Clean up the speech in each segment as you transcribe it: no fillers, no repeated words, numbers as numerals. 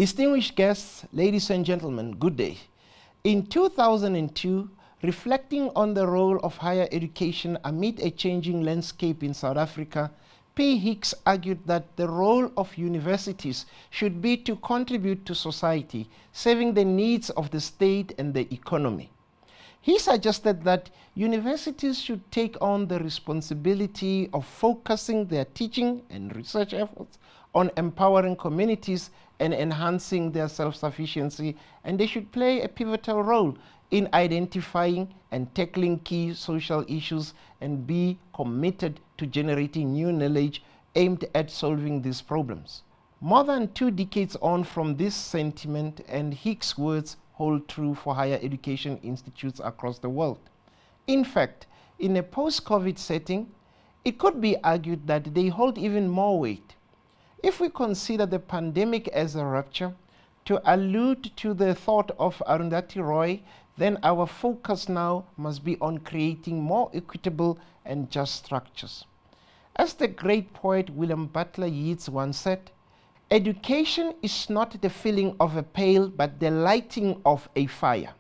Distinguished guests, ladies and gentlemen, good day. In 2002, reflecting on the role of higher education amid a changing landscape in South Africa, P. Hicks argued that the role of universities should be to contribute to society, serving the needs of the state and the economy. He suggested that universities should take on the responsibility of focusing their teaching and research efforts on empowering communities and enhancing their self-sufficiency, and they should play a pivotal role in identifying and tackling key social issues and be committed to generating new knowledge aimed at solving these problems. More than 2 decades on from this sentiment, and Hicks' words hold true for higher education institutes across the world. In fact, in a post-COVID setting, it could be argued that they hold even more weight. If we consider the pandemic as a rupture, to allude to the thought of Arundhati Roy, then our focus now must be on creating more equitable and just structures. As the great poet William Butler Yeats once said, "Education is not the filling of a pail, but the lighting of a fire."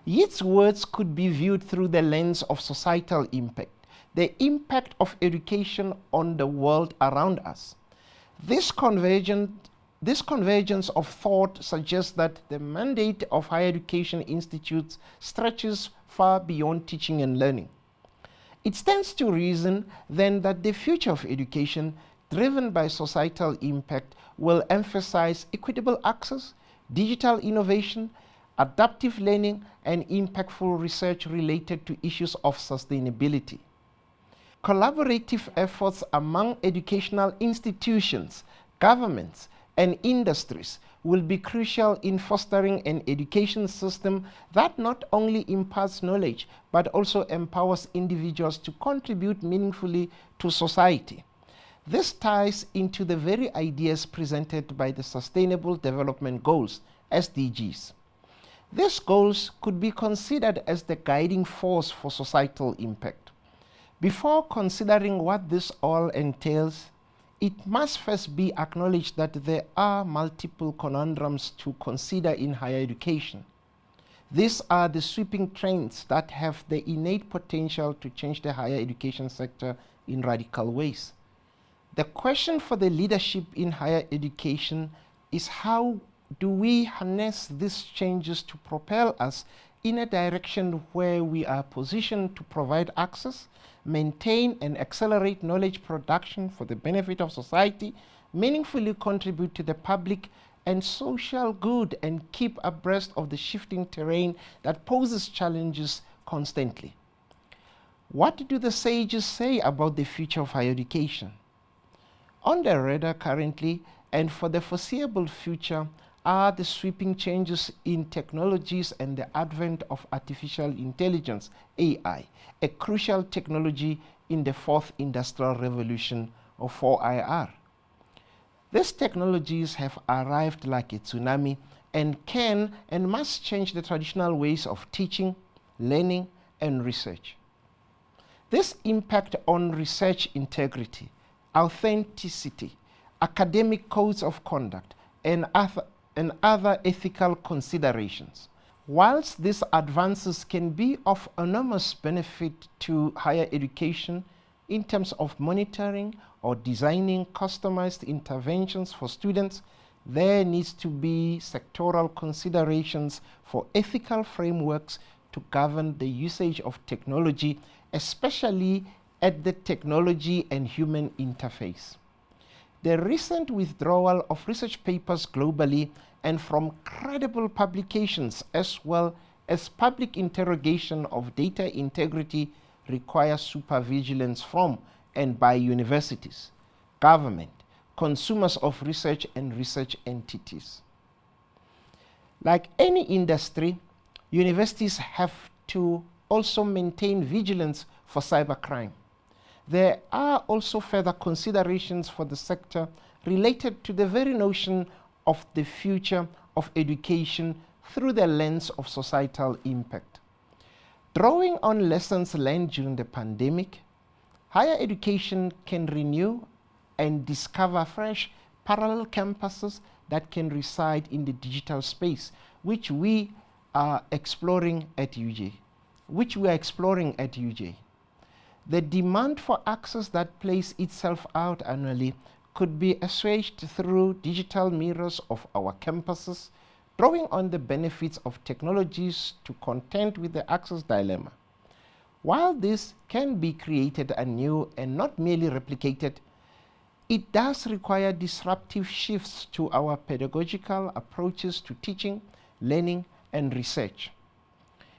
Yeats' words could be viewed through the lens of societal impact, the impact of education on the world around us. This convergence of thought suggests that the mandate of higher education institutes stretches far beyond teaching and learning. It stands to reason then that the future of education, driven by societal impact, will emphasize equitable access, digital innovation, adaptive learning, and impactful research related to issues of sustainability. Collaborative efforts among educational institutions, governments, and industries will be crucial in fostering an education system that not only imparts knowledge, but also empowers individuals to contribute meaningfully to society. This ties into the very ideas presented by the Sustainable Development Goals, SDGs. These goals could be considered as the guiding force for societal impact. Before considering what this all entails, it must first be acknowledged that there are multiple conundrums to consider in higher education. These are the sweeping trends that have the innate potential to change the higher education sector in radical ways. The question for the leadership in higher education is, how do we harness these changes to propel us in a direction where we are positioned to provide access, maintain and accelerate knowledge production for the benefit of society, meaningfully contribute to the public and social good, and keep abreast of the shifting terrain that poses challenges constantly? What do the sages say about the future of higher education? On the radar currently and for the foreseeable future are the sweeping changes in technologies and the advent of artificial intelligence, AI, a crucial technology in the 4th Industrial Revolution, or 4IR. These technologies have arrived like a tsunami and can and must change the traditional ways of teaching, learning, and research. This impact on research integrity, authenticity, academic codes of conduct, and other ethical considerations. Whilst these advances can be of enormous benefit to higher education in terms of monitoring or designing customized interventions for students, there needs to be sectoral considerations for ethical frameworks to govern the usage of technology, especially at the technology and human interface. The recent withdrawal of research papers globally and from credible publications, as well as public interrogation of data integrity, requires supervigilance from and by universities, government, consumers of research, and research entities. Like any industry, universities have to also maintain vigilance for cybercrime. There are also further considerations for the sector related to the very notion of the future of education through the lens of societal impact. Drawing on lessons learned during the pandemic, higher education can renew and discover fresh parallel campuses that can reside in the digital space, which we are exploring at UJ. The demand for access that plays itself out annually could be assuaged through digital mirrors of our campuses, drawing on the benefits of technologies to contend with the access dilemma. While this can be created anew and not merely replicated, it does require disruptive shifts to our pedagogical approaches to teaching, learning, and research.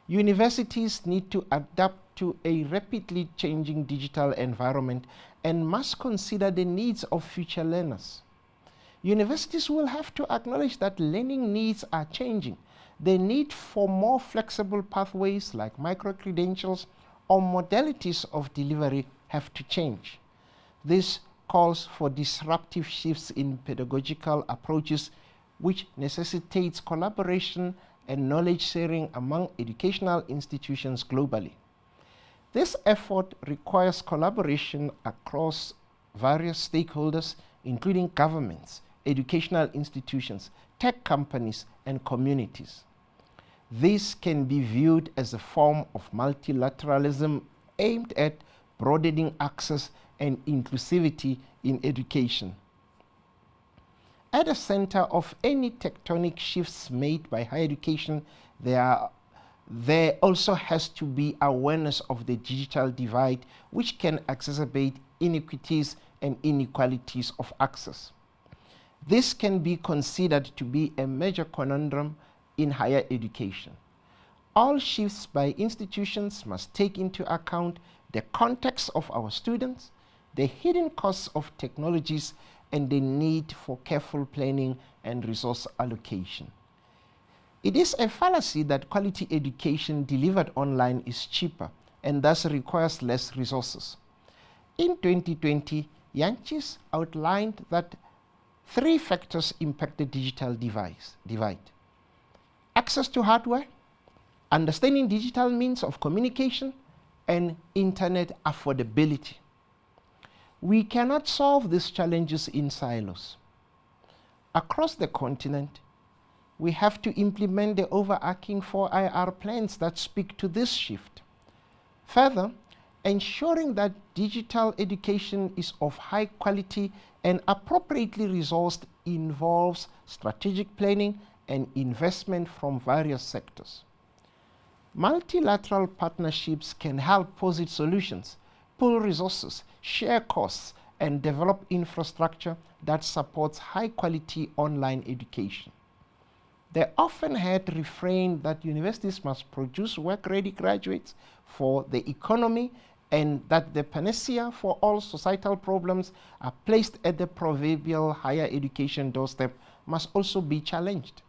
Universities need to adapt to a rapidly changing digital environment and must consider the needs of future learners. Universities will have to acknowledge that learning needs are changing. The need for more flexible pathways like micro-credentials or modalities of delivery have to change. This calls for disruptive shifts in pedagogical approaches, which necessitates collaboration and knowledge sharing among educational institutions globally. This effort requires collaboration across various stakeholders, including governments, educational institutions, tech companies, and communities. This can be viewed as a form of multilateralism aimed at broadening access and inclusivity in education. At the center of any tectonic shifts made by higher education, there also has to be awareness of the digital divide, which can exacerbate inequities and inequalities of access. This can be considered to be a major conundrum in higher education. All shifts by institutions must take into account the context of our students, the hidden costs of technologies, and the need for careful planning and resource allocation. It is a fallacy that quality education delivered online is cheaper and thus requires less resources. In 2020, Yanchis outlined that 3 factors impact the digital divide. Access to hardware, understanding digital means of communication, and internet affordability. We cannot solve these challenges in silos. Across the continent, we have to implement the overarching 4IR plans that speak to this shift. Further, ensuring that digital education is of high quality and appropriately resourced involves strategic planning and investment from various sectors. Multilateral partnerships can help posit solutions, pool resources, share costs, and develop infrastructure that supports high-quality online education. The often-heard refrain that universities must produce work-ready graduates for the economy and that the panacea for all societal problems are placed at the proverbial higher education doorstep must also be challenged.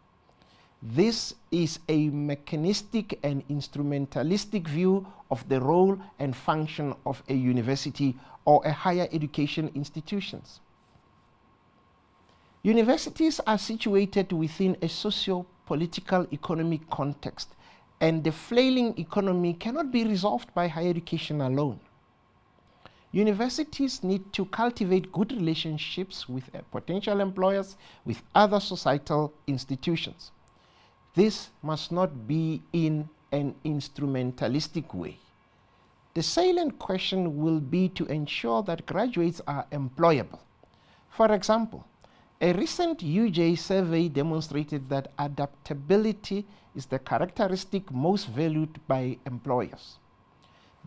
This is a mechanistic and instrumentalistic view of the role and function of a university or a higher education institutions. Universities are situated within a socio-political economic context, and the flailing economy cannot be resolved by higher education alone. Universities need to cultivate good relationships with potential employers, with other societal institutions. This must not be in an instrumentalistic way. The salient question will be to ensure that graduates are employable. For example, a recent UJ survey demonstrated that adaptability is the characteristic most valued by employers.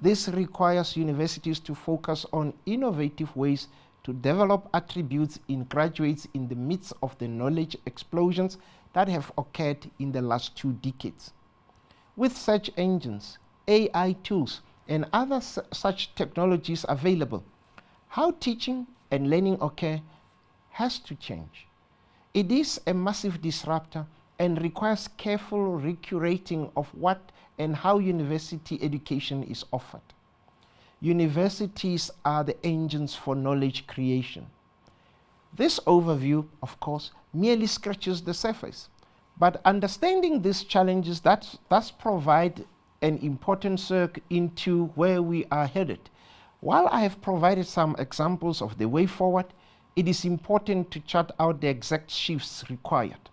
This requires universities to focus on innovative ways to develop attributes in graduates in the midst of the knowledge explosions that have occurred in the last 2 decades. With such engines, AI tools, and other such technologies available, how teaching and learning occur has to change. It is a massive disruptor and requires careful recurating of what and how university education is offered. Universities are the engines for knowledge creation. This overview, of course, merely scratches the surface, but understanding these challenges thus provide an important circ into where we are headed. While I have provided some examples of the way forward, it is important to chart out the exact shifts required.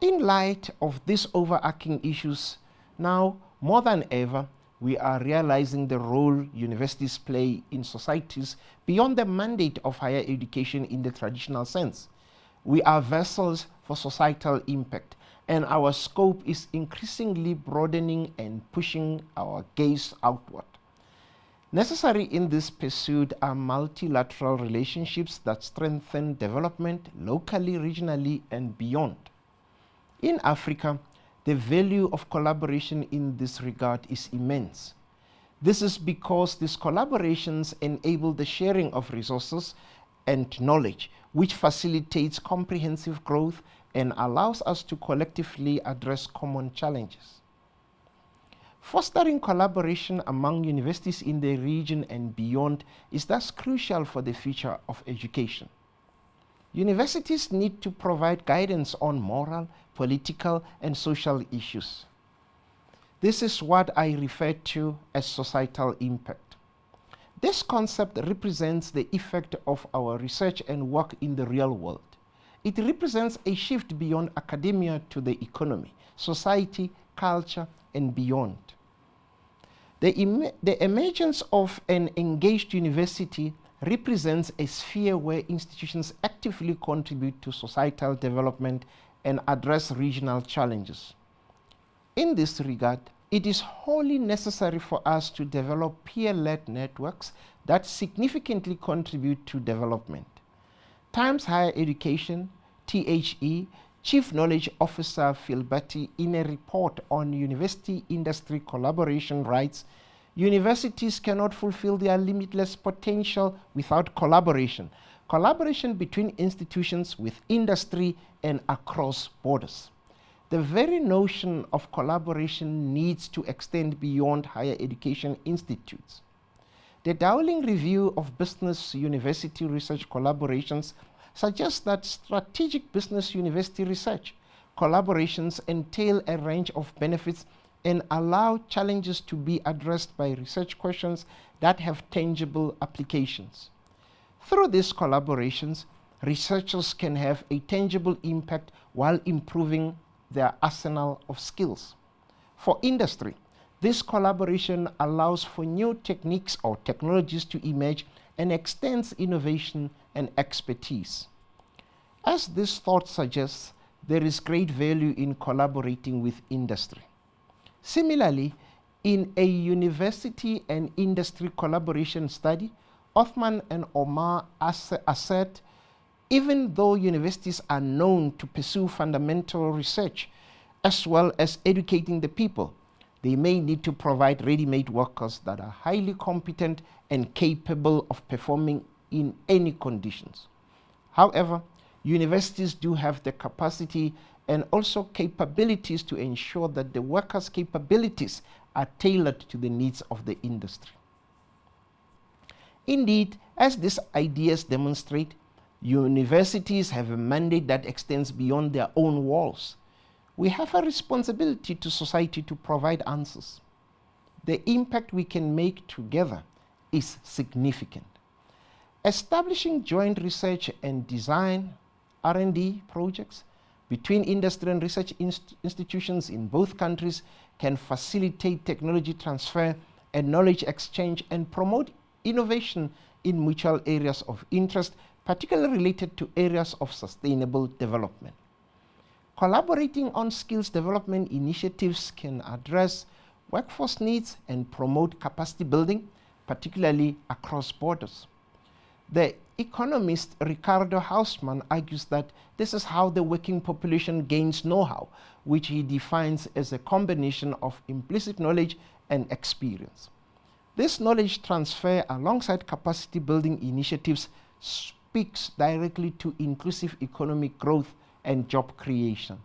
In light of these overarching issues, now more than ever, we are realizing the role universities play in societies beyond the mandate of higher education in the traditional sense. We are vessels for societal impact, and our scope is increasingly broadening and pushing our gaze outward. Necessary in this pursuit are multilateral relationships that strengthen development locally, regionally, and beyond. In Africa, the value of collaboration in this regard is immense. This is because these collaborations enable the sharing of resources and knowledge, which facilitates comprehensive growth and allows us to collectively address common challenges. Fostering collaboration among universities in the region and beyond is thus crucial for the future of education. Universities need to provide guidance on moral, political, and social issues. This is what I refer to as societal impact. This concept represents the effect of our research and work in the real world. It represents a shift beyond academia to the economy, society, culture, and beyond. The emergence of an engaged university represents a sphere where institutions actively contribute to societal development and address regional challenges. In this regard, it is wholly necessary for us to develop peer-led networks that significantly contribute to development. Times Higher Education, THE, Chief Knowledge Officer Philbati, in a report on university industry collaboration, writes, universities cannot fulfill their limitless potential without collaboration. Collaboration between institutions, with industry, and across borders. The very notion of collaboration needs to extend beyond higher education institutes. The Dowling Review of Business University Research Collaborations suggests that strategic business university research collaborations entail a range of benefits and allow challenges to be addressed by research questions that have tangible applications. Through these collaborations, researchers can have a tangible impact while improving their arsenal of skills. For industry, this collaboration allows for new techniques or technologies to emerge and extends innovation and expertise. As this thought suggests, there is great value in collaborating with industry. Similarly, in a university and industry collaboration study, Othman and Omar assert, even though universities are known to pursue fundamental research as well as educating the people, they may need to provide ready-made workers that are highly competent and capable of performing in any conditions. However, universities do have the capacity and also capabilities to ensure that the workers' capabilities are tailored to the needs of the industry. Indeed, as these ideas demonstrate, universities have a mandate that extends beyond their own walls. We have a responsibility to society to provide answers. The impact we can make together is significant. Establishing joint research and design R&D projects between industry and research institutions in both countries can facilitate technology transfer and knowledge exchange and promote innovation in mutual areas of interest, particularly related to areas of sustainable development. Collaborating on skills development initiatives can address workforce needs and promote capacity building, particularly across borders. The economist Ricardo Hausmann argues that this is how the working population gains know-how, which he defines as a combination of implicit knowledge and experience. This knowledge transfer alongside capacity building initiatives speaks directly to inclusive economic growth and job creation.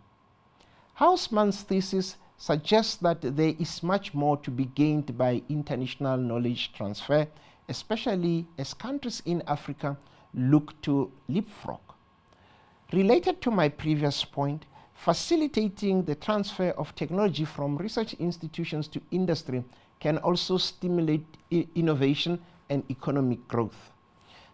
Hausmann's thesis suggests that there is much more to be gained by international knowledge transfer, especially as countries in Africa look to leapfrog. Related to my previous point, facilitating the transfer of technology from research institutions to industry can also stimulate innovation and economic growth.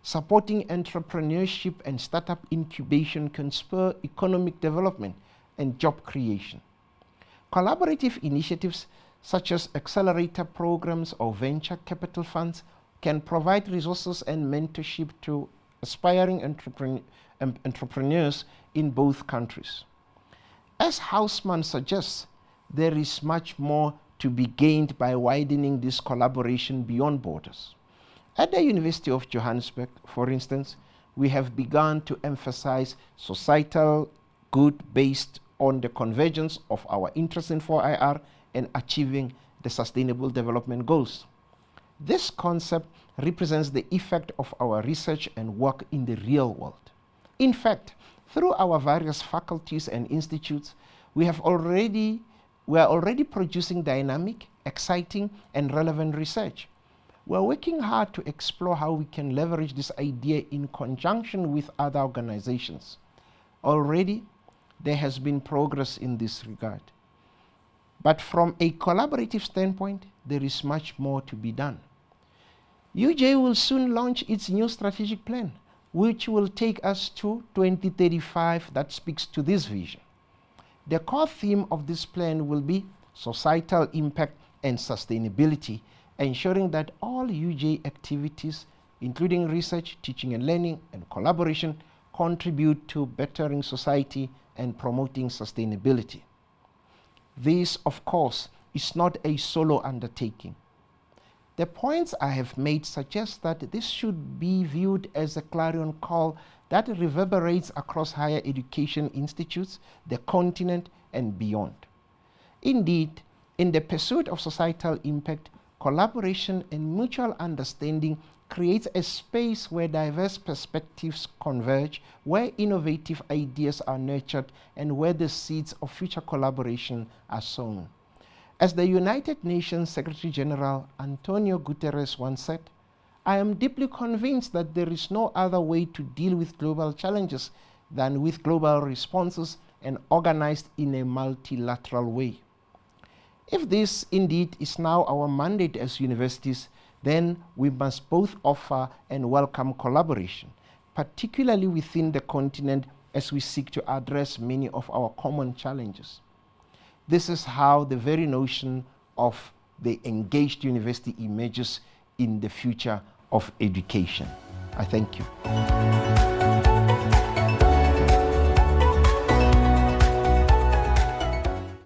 Supporting entrepreneurship and startup incubation can spur economic development and job creation. Collaborative initiatives such as accelerator programs or venture capital funds can provide resources and mentorship to aspiring entrepreneurs in both countries. As Hausman suggests, there is much more to be gained by widening this collaboration beyond borders. At the University of Johannesburg, for instance, we have begun to emphasize societal good based on the convergence of our interest in 4IR and achieving the Sustainable Development Goals. This concept represents the effect of our research and work in the real world. In fact, through our various faculties and institutes, we are already producing dynamic, exciting, and relevant research. We are working hard to explore how we can leverage this idea in conjunction with other organizations. Already, there has been progress in this regard. But from a collaborative standpoint, there is much more to be done. UJ will soon launch its new strategic plan, which will take us to 2035 that speaks to this vision. The core theme of this plan will be societal impact and sustainability, ensuring that all UJ activities, including research, teaching and learning, and collaboration, contribute to bettering society and promoting sustainability. This, of course, is not a solo undertaking. The points I have made suggest that this should be viewed as a clarion call that reverberates across higher education institutes, the continent, and beyond. Indeed, in the pursuit of societal impact, collaboration and mutual understanding creates a space where diverse perspectives converge, where innovative ideas are nurtured, and where the seeds of future collaboration are sown. As the United Nations Secretary General Antonio Guterres once said, "I am deeply convinced that there is no other way to deal with global challenges than with global responses and organized in a multilateral way." If this indeed is now our mandate as universities, then we must both offer and welcome collaboration, particularly within the continent as we seek to address many of our common challenges. This is how the very notion of the engaged university emerges in the future of education. I thank you.